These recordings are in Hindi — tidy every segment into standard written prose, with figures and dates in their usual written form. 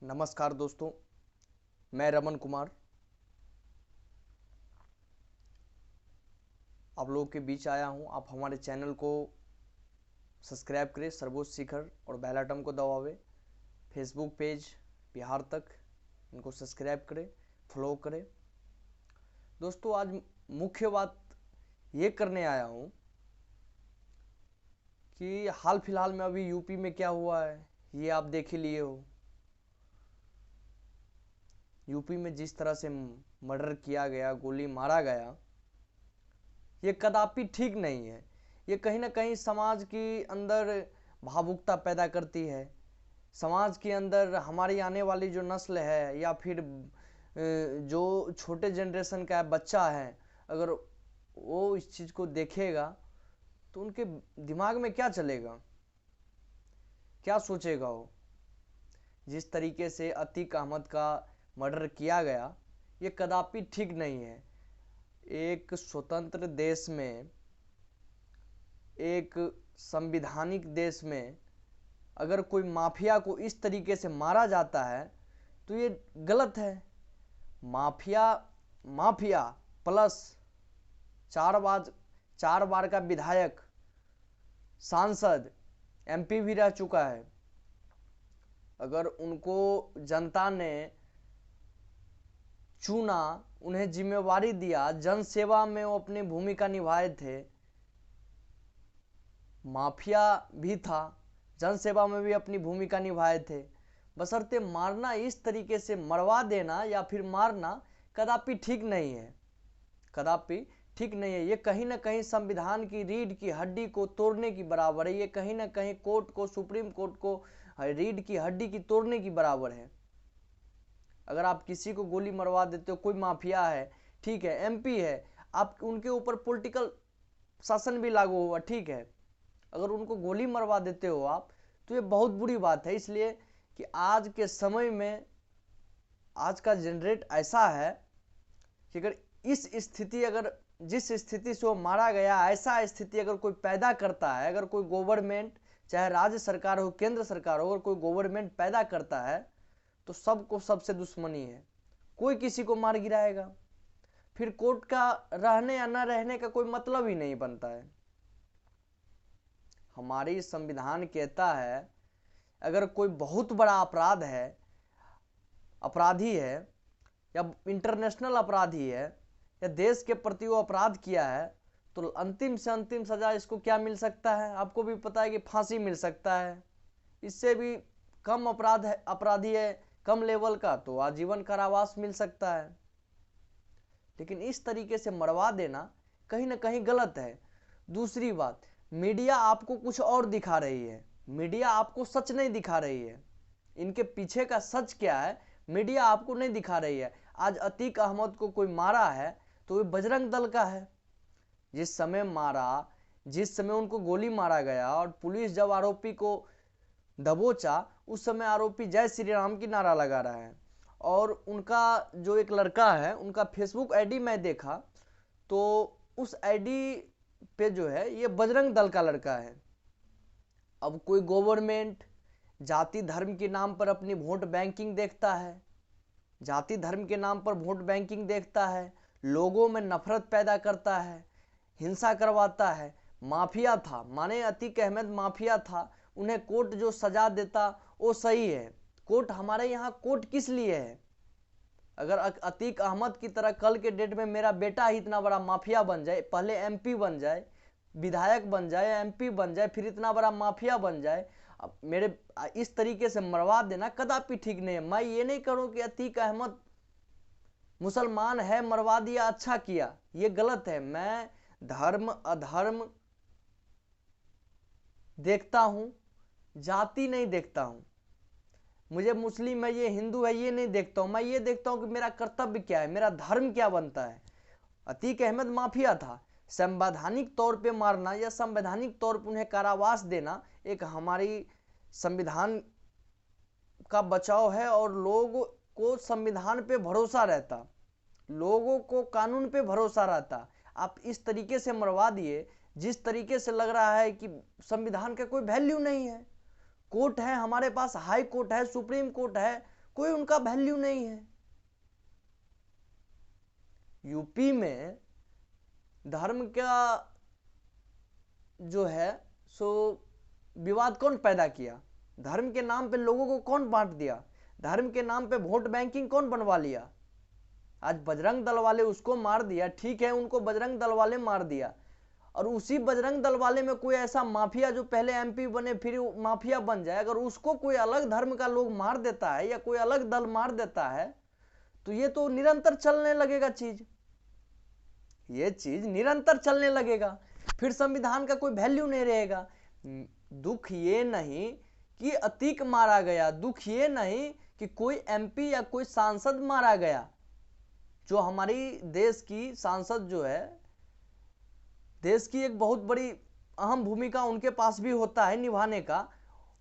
नमस्कार दोस्तों, मैं रमन कुमार आप लोगों के बीच आया हूं। आप हमारे चैनल को सब्सक्राइब करें, सर्वोच्च शिखर और बेल आइकन को दबावें। फेसबुक पेज बिहार तक इनको सब्सक्राइब करें, फॉलो करें। दोस्तों, आज मुख्य बात ये करने आया हूं कि हाल फिलहाल में अभी यूपी में क्या हुआ है ये आप देख ही लिए हो। यूपी में जिस तरह से मर्डर किया गया, गोली मारा गया, ये कदापि ठीक नहीं है। ये कहीं ना कहीं समाज के अंदर भावुकता पैदा करती है। समाज के अंदर हमारी आने वाली जो नस्ल है या फिर जो छोटे जनरेशन का बच्चा है, अगर वो इस चीज़ को देखेगा तो उनके दिमाग में क्या चलेगा, क्या सोचेगा वो। जिस तरीके से अतीक अहमद का मर्डर किया गया, ये कदापि ठीक नहीं है। एक स्वतंत्र देश में, एक संविधानिक देश में अगर कोई माफिया को इस तरीके से मारा जाता है तो ये गलत है। माफिया प्लस चार बार का विधायक, सांसद, एमपी भी रह चुका है। अगर उनको जनता ने चुना, उन्हें जिम्मेवारी दिया, जन सेवा में वो अपनी भूमिका निभाए थे, माफिया भी था, जन सेवा में भी अपनी भूमिका निभाए थे, बशर्ते मारना इस तरीके से मरवा देना या फिर मारना कदापि ठीक नहीं है, कदापि ठीक नहीं है। ये कहीं ना कहीं संविधान की रीढ़ की हड्डी को तोड़ने की बराबर है। ये कहीं ना कहीं कोर्ट को, सुप्रीम कोर्ट को रीढ़ की हड्डी की तोड़ने की बराबर है। अगर आप किसी को गोली मरवा देते हो, कोई माफिया है, ठीक है, एमपी है, आप उनके ऊपर पॉलिटिकल शासन भी लागू हुआ, ठीक है, अगर उनको गोली मरवा देते हो आप, तो ये बहुत बुरी बात है। इसलिए कि आज के समय में आज का जनरेट ऐसा है कि अगर जिस स्थिति से वो मारा गया, ऐसा स्थिति अगर कोई पैदा करता है, अगर कोई गवर्नमेंट, चाहे राज्य सरकार हो, केंद्र सरकार हो, अगर कोई गवर्नमेंट पैदा करता है तो सबको सबसे दुश्मनी है, कोई किसी को मार गिराएगा। फिर कोर्ट का रहने या न रहने का कोई मतलब ही नहीं बनता है। हमारी संविधान कहता है अगर कोई बहुत बड़ा अपराधी है या इंटरनेशनल अपराधी है या देश के प्रति वो अपराध किया है, तो अंतिम से अंतिम सजा इसको क्या मिल सकता है? आपको भी पता है कि फांसी मिल सकता है। इससे भी कम अपराधी है, कम लेवल का, तो आजीवन कारावास मिल सकता है। लेकिन इस तरीके से मरवा देना कहीं ना कहीं गलत है। दूसरी बात, मीडिया आपको कुछ और दिखा रही है, मीडिया आपको सच नहीं दिखा रही है। इनके पीछे का सच क्या है, मीडिया आपको नहीं दिखा रही है। आज अतीक अहमद को कोई मारा है तो वो बजरंग दल का है। जिस समय उनको गोली मारा गया और पुलिस जब आरोपी को दबोचा, उस समय आरोपी जय श्री राम की नारा लगा रहा है। और उनका जो एक लड़का है, उनका फेसबुक आईडी मैं देखा तो उस आईडी पे जो है ये बजरंग दल का लड़का है। अब कोई गवर्नमेंट जाति धर्म के नाम पर अपनी वोट बैंकिंग देखता है, जाति धर्म के नाम पर वोट बैंकिंग देखता है, लोगों में नफरत पैदा करता है, हिंसा करवाता है। माफिया था, माने अतीक अहमद माफिया था, उन्हें कोर्ट जो सजा देता वो सही है। कोर्ट, हमारे यहाँ कोर्ट किस लिए है? अगर अतीक अहमद की तरह कल के डेट में मेरा बेटा ही इतना बड़ा माफिया बन जाए, पहले एमपी बन जाए, विधायक बन जाए, एमपी बन जाए, फिर इतना बड़ा माफिया बन जाए, अब मेरे इस तरीके से मरवा देना कदापि ठीक नहीं है। मैं ये नहीं करूं कि अतीक अहमद मुसलमान है, मरवा दिया, अच्छा किया, ये गलत है। मैं धर्म अधर्म देखता हूं, जाति नहीं देखता हूं। मुझे मुस्लिम है, ये हिंदू है, ये नहीं देखता हूं। मैं ये देखता हूं कि मेरा कर्तव्य क्या है, मेरा धर्म क्या बनता है। अतीक अहमद माफिया था, संवैधानिक तौर पे मारना या संवैधानिक तौर पर उन्हें कारावास देना एक हमारी संविधान का बचाव है। और लोगों को संविधान पे भरोसा रहता, लोगों को कानून पे भरोसा रहता। आप इस तरीके से मरवा दिए, जिस तरीके से लग रहा है कि संविधान का कोई वैल्यू नहीं है। कोर्ट है हमारे पास, हाई कोर्ट है, सुप्रीम कोर्ट है, कोई उनका वैल्यू नहीं है। यूपी में धर्म का जो है सो विवाद कौन पैदा किया? धर्म के नाम पे लोगों को कौन बांट दिया? धर्म के नाम पे वोट बैंकिंग कौन बनवा लिया? आज बजरंग दल वाले उसको मार दिया, ठीक है, उनको बजरंग दल वाले मार दिया, और उसी बजरंग दल वाले में कोई ऐसा माफिया जो पहले एमपी बने फिर माफिया बन जाए, अगर उसको कोई अलग धर्म का लोग मार देता है या कोई अलग दल मार देता है तो ये तो निरंतर चलने लगेगा चीज, ये चीज निरंतर चलने लगेगा, फिर संविधान का कोई वैल्यू नहीं रहेगा। दुख ये नहीं कि अतीक मारा गया, दुख ये नहीं कि कोई एमपी या कोई सांसद मारा गया, जो हमारी देश की सांसद जो है, देश की एक बहुत बड़ी अहम भूमिका उनके पास भी होता है निभाने का,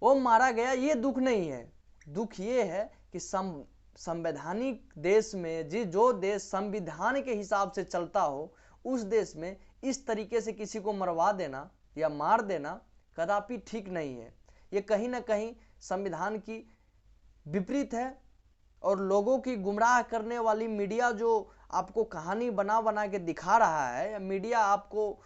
वो मारा गया, ये दुख नहीं है। दुख ये है कि संवैधानिक देश में जो देश संविधान के हिसाब से चलता हो उस देश में इस तरीके से किसी को मरवा देना या मार देना कदापि ठीक नहीं है। ये कहीं ना कहीं संविधान की विपरीत है, और लोगों की गुमराह करने वाली मीडिया जो आपको कहानी बना बना के दिखा रहा है, या मीडिया आपको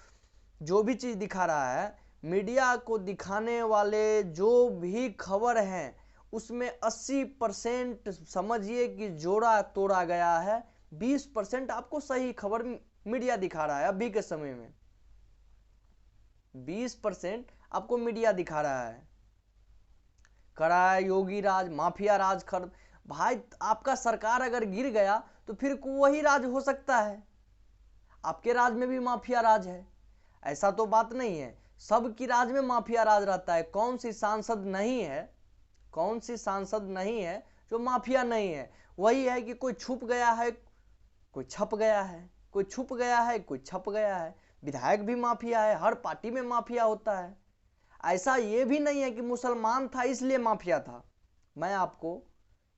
जो भी चीज़ दिखा रहा है, मीडिया को दिखाने वाले जो भी खबर हैं उसमें 80% समझिए कि जोड़ा तोड़ा गया है, 20% आपको सही खबर मीडिया दिखा रहा है। अभी के समय में 20% आपको मीडिया दिखा रहा है। कराया योगी राज, माफिया राज कर भाई, आपका सरकार अगर गिर गया तो फिर वही राज हो सकता है, आपके राज में भी माफिया राज है, ऐसा तो बात नहीं है। सबकी राज में माफिया राज रहता है। कौन सी सांसद नहीं है, कौन सी सांसद नहीं है जो माफिया नहीं है? वही है कि कोई छुप गया है, कोई छप गया है, कोई छुप गया है, कोई छप गया है। विधायक भी माफिया है, हर पार्टी में माफिया होता है। ऐसा ये भी नहीं है कि मुसलमान था इसलिए माफिया था। मैं आपको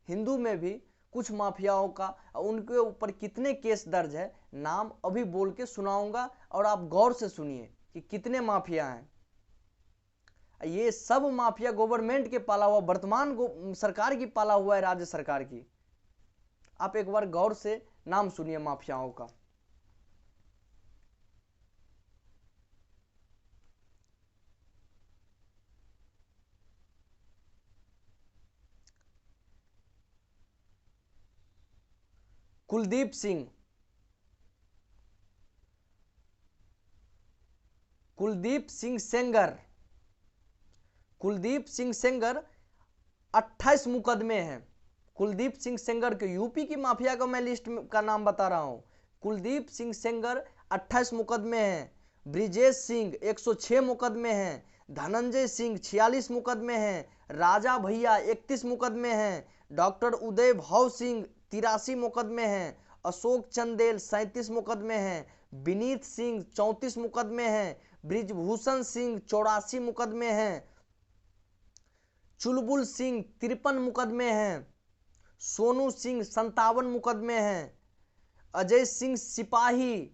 हिंदू में भी कुछ माफियाओं का, उनके ऊपर कितने केस दर्ज है, नाम अभी बोल के सुनाऊंगा, और आप गौर से सुनिए कि कितने माफिया हैं। ये सब माफिया गवर्नमेंट के पाला हुआ, वर्तमान सरकार की पाला हुआ है, राज्य सरकार की। आप एक बार गौर से नाम सुनिए माफियाओं का। कुलदीप सिंह, कुलदीप सिंह सेंगर, कुलदीप सिंह सेंगर 28 मुकदमे हैं। कुलदीप सिंह सेंगर के, यूपी की माफिया का मैं लिस्ट का नाम बता रहा हूं। कुलदीप सिंह सेंगर 28 मुकदमे हैं। ब्रिजेश सिंह 106 मुकदमे हैं। धनंजय सिंह 46 मुकदमे हैं। राजा भैया 31 मुकदमे हैं। डॉक्टर उदय भाव सिंह 83 मुकदमे हैं। अशोक चंदेल 37 मुकदमे हैं। विनीत सिंह 34 मुकदमे हैं। ब्रिजभूषण सिंह 84 मुकदमे हैं। चुलबुल सिंह 53 मुकदमे हैं। सोनू सिंह 57 मुकदमे हैं। अजय सिंह सिपाही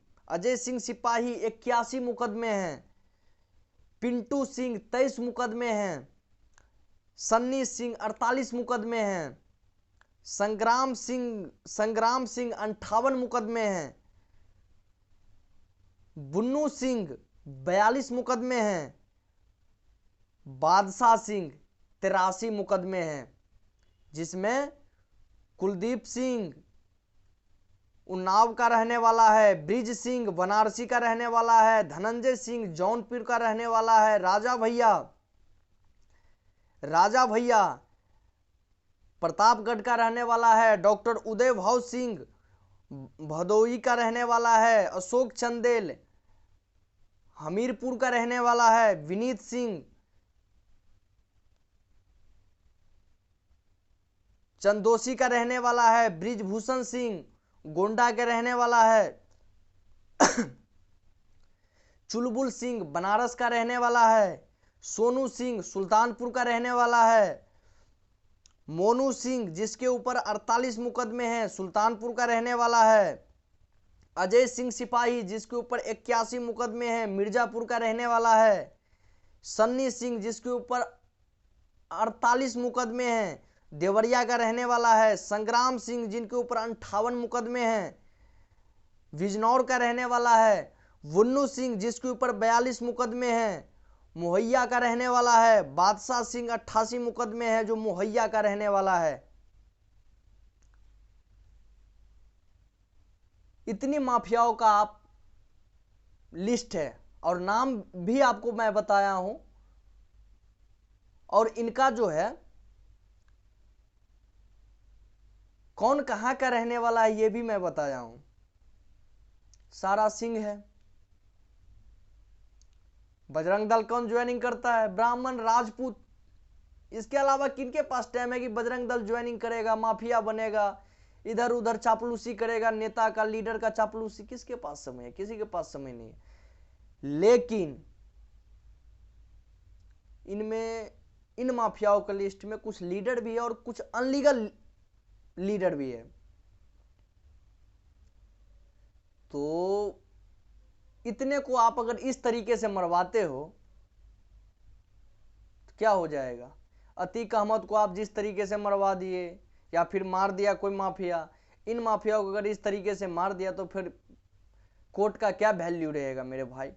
81 मुकदमे हैं। पिंटू सिंह 23 मुकदमे हैं। सन्नी सिंह 48 मुकदमे हैं। संग्राम सिंह 58 मुकदमे हैं। बुन्नू सिंह 42 मुकदमे हैं। बादशाह सिंह 83 मुकदमे हैं, जिसमें कुलदीप सिंह उन्नाव का रहने वाला है, ब्रिज सिंह बनारसी का रहने वाला है, धनंजय सिंह जौनपुर का रहने वाला है, राजा भैया प्रतापगढ़ का रहने वाला है, डॉक्टर उदय भाव सिंह भदोई का रहने वाला है, अशोक चंदेल हमीरपुर का रहने वाला है, विनीत सिंह चंदोसी का रहने वाला है, ब्रिजभूषण सिंह गोंडा के रहने वाला है, चुलबुल सिंह बनारस का रहने वाला है, सोनू सिंह सुल्तानपुर का रहने वाला है, मोनू सिंह जिसके ऊपर 48 मुकदमे हैं सुल्तानपुर का रहने वाला है, अजय सिंह सिपाही जिसके ऊपर 81 मुकदमे हैं मिर्जापुर का रहने वाला है, सन्नी सिंह जिसके ऊपर 48 मुकदमे हैं देवरिया का रहने वाला है। संग्राम सिंह जिनके ऊपर 58 मुकदमे हैं, बिजनौर का रहने वाला है। वुन्नू सिंह जिसके ऊपर 42 मुकदमे हैं, मोहैया का रहने वाला है। बादशाह सिंह 88 मुकदमे हैं, जो मोहैया का रहने वाला है। इतनी माफियाओं का आप लिस्ट है, और नाम भी आपको मैं बताया हूं, और इनका जो है कौन कहां का रहने वाला है ये भी मैं बताया हूं। सारा सिंह है। बजरंग दल कौन ज्वाइनिंग करता है? ब्राह्मण, राजपूत। इसके अलावा किनके पास टाइम है कि बजरंग दल ज्वाइनिंग करेगा, माफिया बनेगा, इधर उधर चापलूसी करेगा, नेता का, लीडर का चापलूसी? किसके पास समय है? किसी के पास समय नहीं है। लेकिन इनमें, इन माफियाओं के लिस्ट में कुछ लीडर भी है और कुछ अनलीगल लीडर भी है। तो इतने को आप अगर इस तरीके से मरवाते हो तो क्या हो जाएगा? अतीक अहमद को आप जिस तरीके से मरवा दिए या फिर मार दिया कोई माफिया, इन माफियाओं को अगर इस तरीके से मार दिया तो फिर कोर्ट का क्या वैल्यू रहेगा मेरे भाई?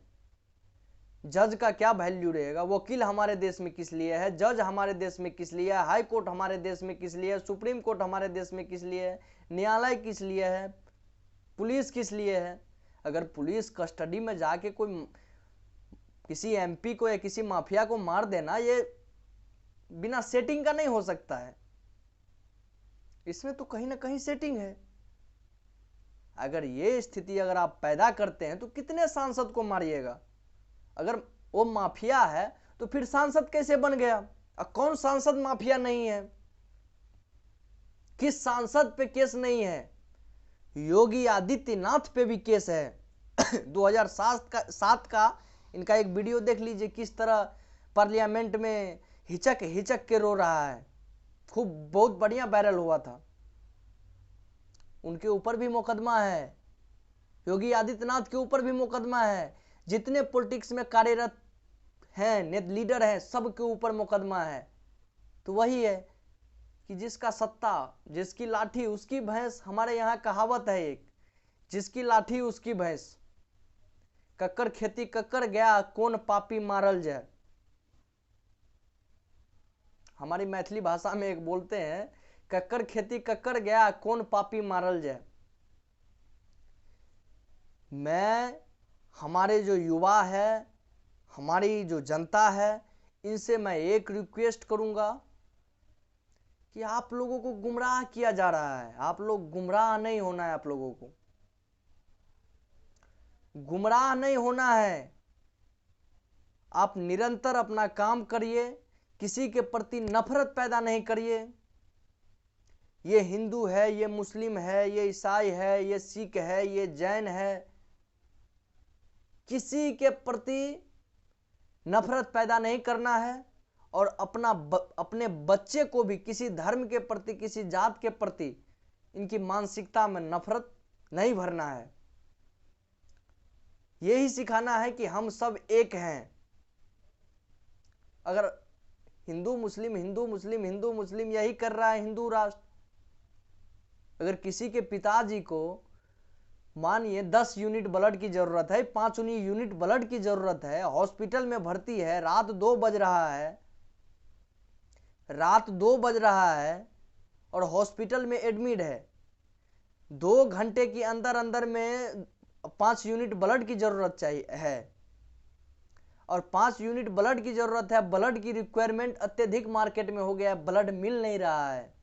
जज का क्या वैल्यू रहेगा? वकील हमारे देश में किस लिए है? जज हमारे देश में किस लिए है? हाई कोर्ट हमारे देश में किस लिए है? सुप्रीम कोर्ट हमारे देश में किस लिए है? न्यायालय किस लिए है? पुलिस किस लिए है? अगर पुलिस कस्टडी में जाके कोई किसी एमपी को या किसी माफिया को मार देना, ये बिना सेटिंग का नहीं हो सकता है। इसमें तो कहीं ना कहीं सेटिंग है। अगर ये स्थिति अगर आप पैदा करते हैं तो कितने सांसद को मारिएगा? अगर वो माफिया है तो फिर सांसद कैसे बन गया? कौन सांसद माफिया नहीं है? किस सांसद पे केस नहीं है? योगी आदित्यनाथ पे भी केस है। 2007 का इनका एक वीडियो देख लीजिए, किस तरह पार्लियामेंट में हिचक हिचक के रो रहा है। खूब बहुत बढ़िया वायरल हुआ था। उनके ऊपर भी मुकदमा है, योगी आदित्यनाथ के ऊपर भी मुकदमा है। जितने पॉलिटिक्स में कार्यरत हैं, लीडर हैं, सबके ऊपर मुकदमा है। तो वही है कि जिसका सत्ता, जिसकी लाठी उसकी भैंस। हमारे यहाँ कहावत है एक, जिसकी लाठी उसकी भैंस। कक्कर खेती कक्कर गया, कौन पापी मारल जाए। हमारी मैथिली भाषा में एक बोलते हैं, कक्कर खेती कक्कर गया, कौन पापी मारल जाए। मैं, हमारे जो युवा है, हमारी जो जनता है, इनसे मैं एक रिक्वेस्ट करूंगा कि आप लोगों को गुमराह किया जा रहा है। आप लोग गुमराह नहीं होना है। आप लोगों को गुमराह नहीं होना है। आप निरंतर अपना काम करिए, किसी के प्रति नफरत पैदा नहीं करिए। ये हिंदू है, ये मुस्लिम है, ये ईसाई है, ये सिख है, ये जैन है, किसी के प्रति नफरत पैदा नहीं करना है। और अपने बच्चे को भी किसी धर्म के प्रति, किसी जात के प्रति इनकी मानसिकता में नफरत नहीं भरना है। यही सिखाना है कि हम सब एक हैं। अगर हिंदू मुस्लिम हिंदू मुस्लिम हिंदू मुस्लिम यही कर रहा है हिंदू राष्ट्र, अगर किसी के पिताजी को मानिए 10 यूनिट ब्लड की जरूरत है, 5 यूनिट ब्लड की जरूरत है, हॉस्पिटल में भर्ती है, रात 2 बज रहा है, रात 2 बज रहा है और हॉस्पिटल में एडमिट है, 2 घंटे के अंदर अंदर में 5 यूनिट ब्लड की जरूरत चाहिए है, और 5 यूनिट ब्लड की जरूरत है। ब्लड की रिक्वायरमेंट अत्यधिक मार्केट में हो गया है, ब्लड मिल नहीं रहा है।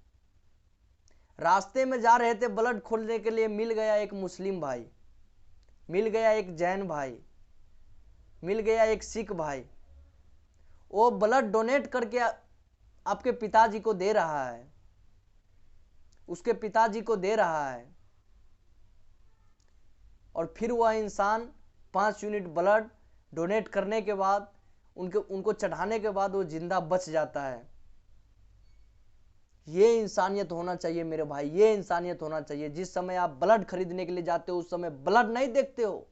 रास्ते में जा रहे थे ब्लड खोलने के लिए, मिल गया एक मुस्लिम भाई, मिल गया एक जैन भाई, मिल गया एक सिख भाई। वो ब्लड डोनेट करके आपके पिताजी को दे रहा है, उसके पिताजी को दे रहा है, और फिर वह इंसान 5 यूनिट ब्लड डोनेट करने के बाद, उनको चढ़ाने के बाद वो जिंदा बच जाता है। ये इंसानियत होना चाहिए मेरे भाई, ये इंसानियत होना चाहिए। जिस समय आप ब्लड खरीदने के लिए जाते हो, उस समय ब्लड नहीं देखते हो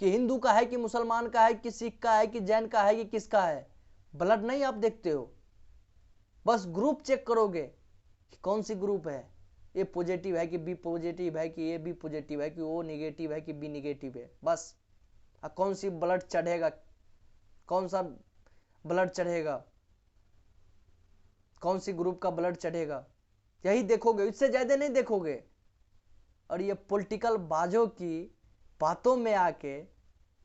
कि हिंदू का है कि मुसलमान का है कि सिख का है कि जैन का है कि किसका है। ब्लड नहीं आप देखते हो। बस ग्रुप चेक करोगे कि कौन सी ग्रुप है, ए पॉजिटिव है कि बी पॉजिटिव है कि ए बी पॉजिटिव है कि ओ निगेटिव है कि बी निगेटिव है, बस। कौन सी ब्लड चढ़ेगा, कौन सा ब्लड चढ़ेगा, कौन सी ग्रुप का ब्लड चढ़ेगा, यही देखोगे, इससे ज्यादा नहीं देखोगे। और ये पॉलिटिकल बाजों की बातों में आके,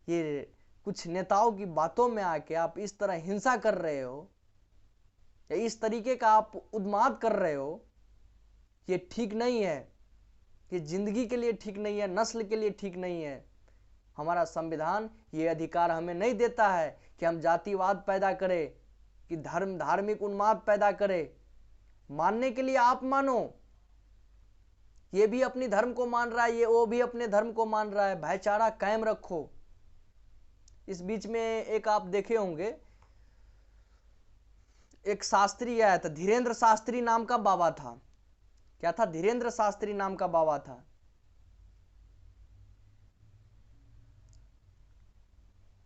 ये कुछ नेताओं की बातों में आके आप इस तरह हिंसा कर रहे हो या इस तरीके का आप उन्माद कर रहे हो, ये ठीक नहीं है। ये जिंदगी के लिए ठीक नहीं है, नस्ल के लिए ठीक नहीं है। हमारा संविधान ये अधिकार हमें नहीं देता है कि हम जातिवाद पैदा करें, कि धार्मिक उन्माद पैदा करें। मानने के लिए आप मानो, ये भी अपनी धर्म को मान रहा है, ये वो भी अपने धर्म को मान रहा है, भाईचारा कायम रखो। इस बीच में एक आप देखे होंगे, एक शास्त्री आया था, धीरेन्द्र शास्त्री नाम का बाबा था। क्या था? धीरेन्द्र शास्त्री नाम का बाबा था।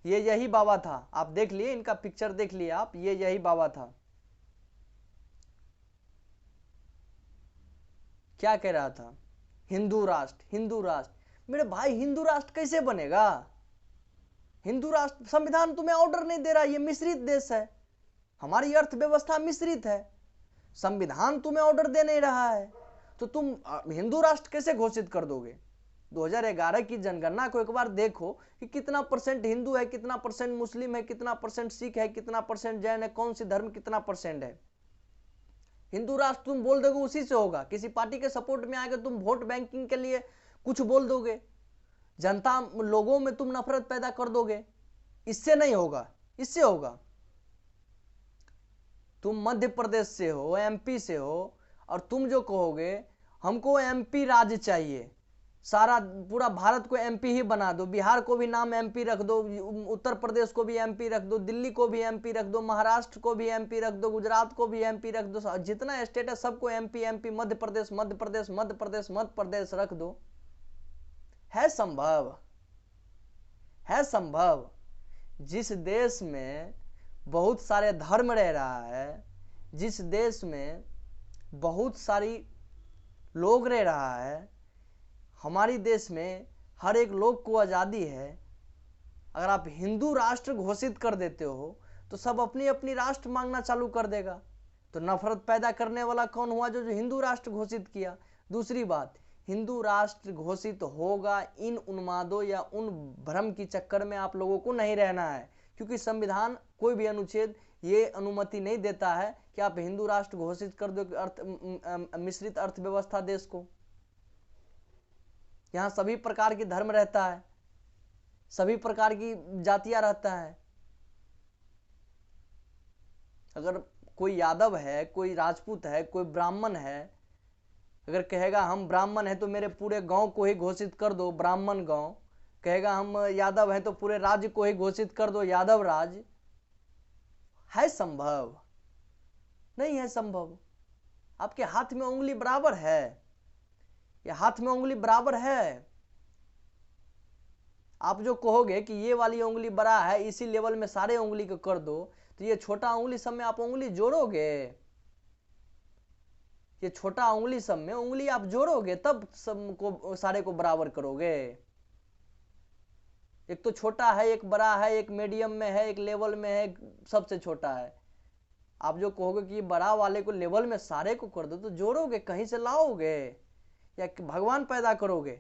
ये यही बाबा था, आप देख लिए, इनका पिक्चर देख लिए आप, ये यही बाबा था। क्या कह रहा था? हिंदू राष्ट्र, हिंदू राष्ट्र। मेरे भाई, हिंदू राष्ट्र कैसे बनेगा? हिंदू राष्ट्र, संविधान तुम्हें ऑर्डर नहीं दे रहा, ये मिश्रित देश है, हमारी अर्थव्यवस्था मिश्रित है, संविधान तुम्हें ऑर्डर दे नहीं रहा है, तो तुम हिंदू राष्ट्र कैसे घोषित कर दोगे? 2011 की जनगणना को एक बार देखो कि कितना परसेंट हिंदू है, कितना परसेंट मुस्लिम है, कितना परसेंट सिख है, कितना परसेंट जैन है, कौन सी धर्म कितना परसेंट है। हिंदू राष्ट्र तुम बोल दोगे उसी से होगा, किसी पार्टी के सपोर्ट में आएगा, तुम वोट बैंकिंग के लिए कुछ बोल दोगे, जनता लोगों में तुम नफरत पैदा कर दोगे, इससे नहीं होगा। इससे होगा तुम मध्य प्रदेश से हो, एमपी से हो, और तुम जो कहोगे हमको एमपी राज्य चाहिए, सारा पूरा भारत को एमपी ही बना दो, बिहार को भी नाम एमपी रख दो, उत्तर प्रदेश को भी एमपी रख दो, दिल्ली को भी एमपी रख दो, महाराष्ट्र को भी एमपी रख दो, गुजरात को भी एमपी रख दो, जितना स्टेट है सबको एमपी एमपी, मध्य प्रदेश मध्य प्रदेश मध्य प्रदेश मध्य प्रदेश रख दो। है संभव? है संभव? जिस देश में बहुत सारे धर्म रह रहा है, जिस देश में बहुत सारी लोग रह रहा है, हमारी देश में हर एक लोग को आज़ादी है, अगर आप हिंदू राष्ट्र घोषित कर देते हो तो सब अपनी अपनी राष्ट्र मांगना चालू कर देगा। तो नफरत पैदा करने वाला कौन हुआ? जो हिंदू राष्ट्र घोषित किया। दूसरी बात, हिंदू राष्ट्र घोषित होगा, इन उन्मादों या उन भ्रम की चक्कर में आप लोगों को नहीं रहना है, क्योंकि संविधान कोई भी अनुच्छेद ये अनुमति नहीं देता है कि आप हिंदू राष्ट्र घोषित कर दो मिश्रित अर्थव्यवस्था देश को। यहाँ सभी प्रकार की धर्म रहता है, सभी प्रकार की जातियां रहता है। अगर कोई यादव है, कोई राजपूत है, कोई ब्राह्मण है, अगर कहेगा हम ब्राह्मण है तो मेरे पूरे गांव को ही घोषित कर दो ब्राह्मण गांव, कहेगा हम यादव है तो पूरे राज्य को ही घोषित कर दो यादव राज्य। है संभव? नहीं है संभव। आपके हाथ में उंगली बराबर है, या हाथ में उंगली बराबर है। आप जो कहोगे कि ये वाली उंगली बड़ा है, इसी लेवल में सारे उंगली को कर दो, तो ये छोटा उंगली सब में आप उंगली जोड़ोगे, ये छोटा उंगली सब में उंगली आप जोड़ोगे तब सबको सारे को बराबर करोगे। एक तो छोटा है, एक बड़ा है, एक मीडियम में है, एक लेवल में है, सबसे छोटा है। आप जो कहोगे कि बड़ा वाले को लेवल में सारे को कर दो, तो जोड़ोगे, कहीं से लाओगे या भगवान पैदा करोगे?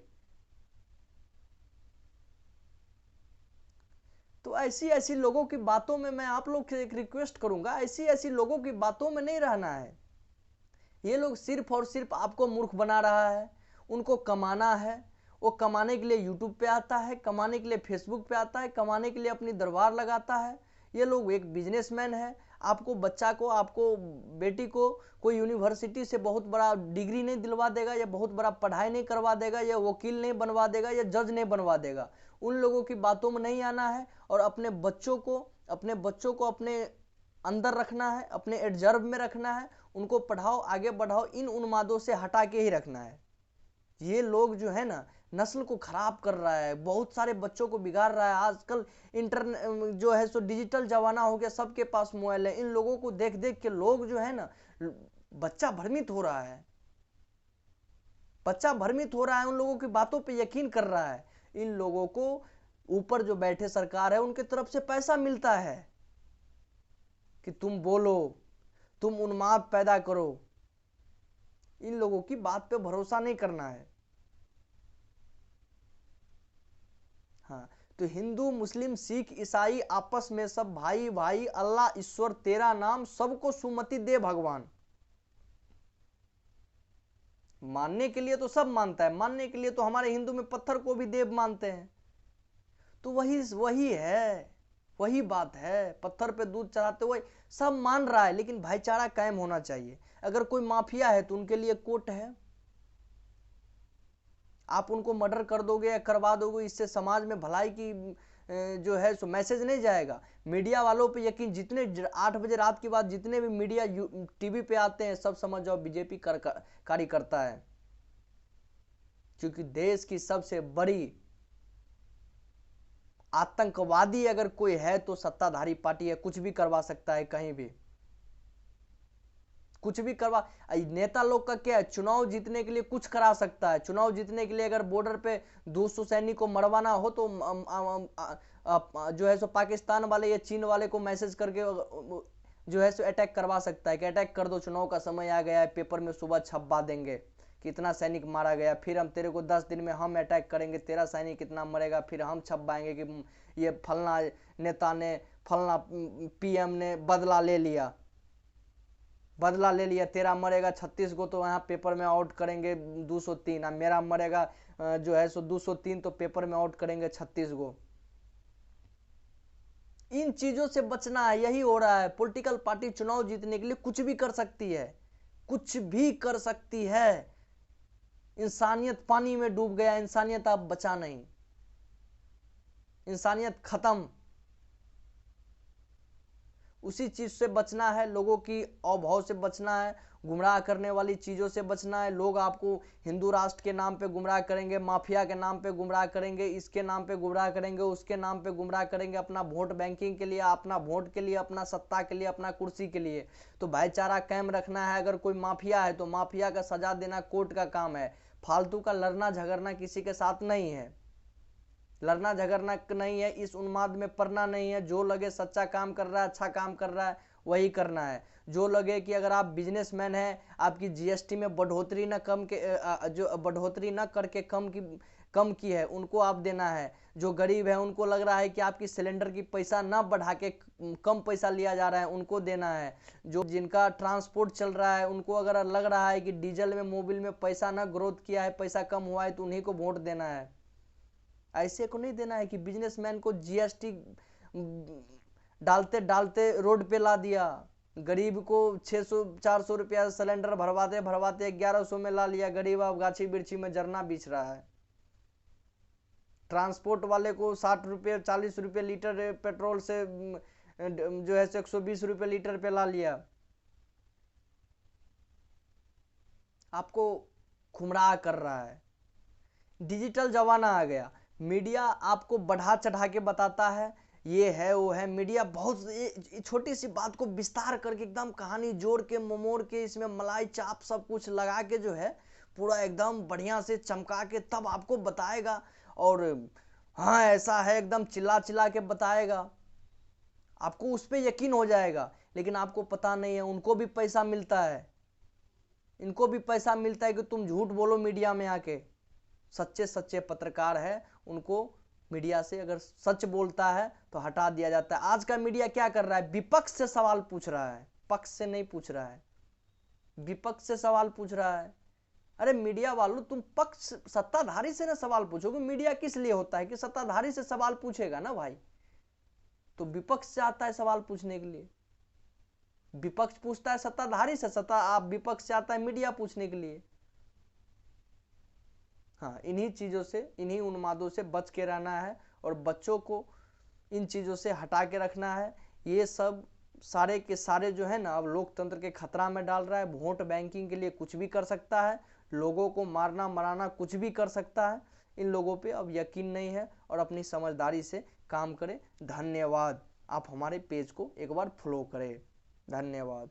तो ऐसी ऐसी लोगों की बातों में मैं आप लोग से एक रिक्वेस्ट करूंगा, ऐसी ऐसी लोगों की बातों में नहीं रहना है। ये लोग सिर्फ और सिर्फ आपको मूर्ख बना रहा है। उनको कमाना है, वो कमाने के लिए यूट्यूब पे आता है, कमाने के लिए फेसबुक पे आता है, कमाने के लिए अपनी दरबार लगाता है। ये लोग एक बिजनेसमैन है। आपको बच्चा को, आपको बेटी को कोई यूनिवर्सिटी से बहुत बड़ा डिग्री नहीं दिलवा देगा, या बहुत बड़ा पढ़ाई नहीं करवा देगा, या वकील नहीं बनवा देगा, या जज नहीं बनवा देगा। उन लोगों की बातों में नहीं आना है, और अपने बच्चों को अपने अंदर रखना है, अपने एडजर्व में रखना है, उनको पढ़ाओ, आगे बढ़ाओ, इन उन्मादों से हटा के ही रखना है। ये लोग जो है ना, नस्ल को खराब कर रहा है, बहुत सारे बच्चों को बिगाड़ रहा है। आजकल जो है सो डिजिटल जमाना हो गया, सबके पास मोबाइल है। इन लोगों को देख देख के लोग जो है ना, बच्चा भ्रमित हो रहा है, बच्चा भ्रमित हो रहा है, उन लोगों की बातों पे यकीन कर रहा है। इन लोगों को ऊपर जो बैठे सरकार है उनके तरफ से पैसा मिलता है कि तुम बोलो, तुम उन्माद पैदा करो। इन लोगों की बात पे भरोसा नहीं करना है। हाँ, तो हिंदू मुस्लिम सिख ईसाई आपस में सब भाई भाई, अल्लाह ईश्वर तेरा नाम, सबको सुमति दे भगवान। मानने के लिए तो सब मानता है, मानने के लिए तो हमारे हिंदू में पत्थर को भी देव मानते हैं। तो वही है, वही बात है, पत्थर पे दूध चढ़ाते हुए सब मान रहा है, लेकिन भाईचारा कायम होना चाहिए। अगर कोई माफिया है तो उनके लिए कोर्ट है, आप उनको मर्डर कर दोगे या करवा दोगे, इससे समाज में भलाई की जो है सो मैसेज नहीं जाएगा। मीडिया वालों पे यकीन, जितने 8 बजे रात के बाद जितने भी मीडिया टीवी पे आते हैं, सब समझ जाओ बीजेपी कार्यकर्ता है। क्योंकि देश की सबसे बड़ी आतंकवादी अगर कोई है तो सत्ताधारी पार्टी है। कुछ भी करवा सकता है, कहीं भी कुछ भी करवा। नेता लोग का क्या है, चुनाव जीतने के लिए कुछ करा सकता है। चुनाव जीतने के लिए अगर बॉर्डर पे 200 सैनिक को मरवाना हो तो जो है सो पाकिस्तान वाले या चीन वाले को मैसेज करके जो है सो अटैक करवा सकता है कि अटैक कर दो, चुनाव का समय आ गया है, पेपर में सुबह छपवा देंगे कितना सैनिक मारा गया, फिर हम तेरे को 10 दिन में हम अटैक करेंगे, तेरा सैनिक कितना मरेगा, फिर हम छपवाएंगे कि ये फलना नेता ने, फलना पीएम ने बदला ले लिया, बदला ले लिया, तेरा मरेगा 36 को तो यहाँ पेपर में आउट करेंगे 203, मेरा मरेगा जो है सो 203 तो पेपर में आउट करेंगे 36 को। इन चीजों से बचना है, यही हो रहा है। पॉलिटिकल पार्टी चुनाव जीतने के लिए कुछ भी कर सकती है, कुछ भी कर सकती है। इंसानियत पानी में डूब गया, इंसानियत अब बचा नहीं, इंसानियत खत्म। उसी चीज से बचना है, लोगों की अभाव से बचना है, गुमराह करने वाली चीजों से बचना है। लोग आपको हिंदू राष्ट्र के नाम पे गुमराह करेंगे, माफिया के नाम पे गुमराह करेंगे, इसके नाम पे गुमराह करेंगे, उसके नाम पे गुमराह करेंगे, अपना वोट बैंकिंग के लिए, अपना वोट के लिए, अपना सत्ता के लिए, अपना कुर्सी के लिए। तो भाईचारा कायम रखना है। अगर कोई माफिया है तो माफिया का सजा देना कोर्ट का काम है। फालतू का लड़ना झगड़ना किसी के साथ नहीं है, लड़ना झगड़ना नहीं है, इस उन्माद में पड़ना नहीं है। जो लगे सच्चा काम कर रहा है, अच्छा काम कर रहा है, वही करना है। जो लगे कि अगर आप बिजनेसमैन हैं, आपकी जीएसटी में बढ़ोतरी न कम के जो बढ़ोतरी न करके कम की है, उनको आप देना है। जो गरीब है उनको लग रहा है कि आपकी सिलेंडर की पैसा ना बढ़ा के कम पैसा लिया जा रहा है, उनको देना है। जो जिनका ट्रांसपोर्ट चल रहा है उनको अगर लग रहा है कि डीजल में मोबिल में पैसा ना ग्रोथ किया है, पैसा कम हुआ है, तो उन्हीं को वोट देना है। ऐसे को नहीं देना है कि बिजनेसमैन को जीएसटी डालते डालते रोड पे ला दिया, गरीब को 600-400 रुपया सिलेंडर भरवाते भरवाते 1100 में ला लिया। गरीब अब गाछी बिरछी में जरना बीछ रहा है। ट्रांसपोर्ट वाले को 60 रुपये 40 रुपये लीटर पेट्रोल से जो है 120 रुपये लीटर पे ला लिया। आपको गुमराह कर रहा है। डिजिटल जमाना आ गया, मीडिया आपको बढ़ा चढ़ा के बताता है, ये है वो है। मीडिया बहुत छोटी सी बात को विस्तार करके एकदम कहानी जोड़ के ममोड़ के इसमें मलाई चाप सब कुछ लगा के जो है पूरा एकदम बढ़िया से चमका के तब आपको बताएगा। और हाँ ऐसा है, एकदम चिल्ला चिल्ला के बताएगा, आपको उस पर यकीन हो जाएगा। लेकिन आपको पता नहीं है उनको भी पैसा मिलता है, इनको भी पैसा मिलता है कि तुम झूठ बोलो मीडिया में आके। सच्चे सच्चे पत्रकार है, उनको मीडिया से अगर सच बोलता है तो हटा दिया जाता है। आज का मीडिया क्या कर रहा है, विपक्ष से सवाल पूछ रहा है, पक्ष से नहीं पूछ रहा है, विपक्ष से सवाल पूछ रहा है। अरे मीडिया वालों, तुम पक्ष सत्ताधारी से ना सवाल पूछोगे। मीडिया किस लिए होता है कि सत्ताधारी से सवाल पूछेगा ना भाई, तो विपक्ष से आता है सवाल पूछने के लिए। विपक्ष पूछता है सत्ताधारी से, आप विपक्ष से आता है मीडिया पूछने के लिए। हाँ, इन्हीं चीज़ों से, इन्हीं उन्मादों से बच के रहना है और बच्चों को इन चीज़ों से हटा के रखना है। ये सब सारे के सारे जो है ना अब लोकतंत्र के खतरा में डाल रहा है। वोट बैंकिंग के लिए कुछ भी कर सकता है, लोगों को मारना मराना कुछ भी कर सकता है। इन लोगों पे अब यकीन नहीं है और अपनी समझदारी से काम करें। धन्यवाद। आप हमारे पेज को एक बार फॉलो करें। धन्यवाद।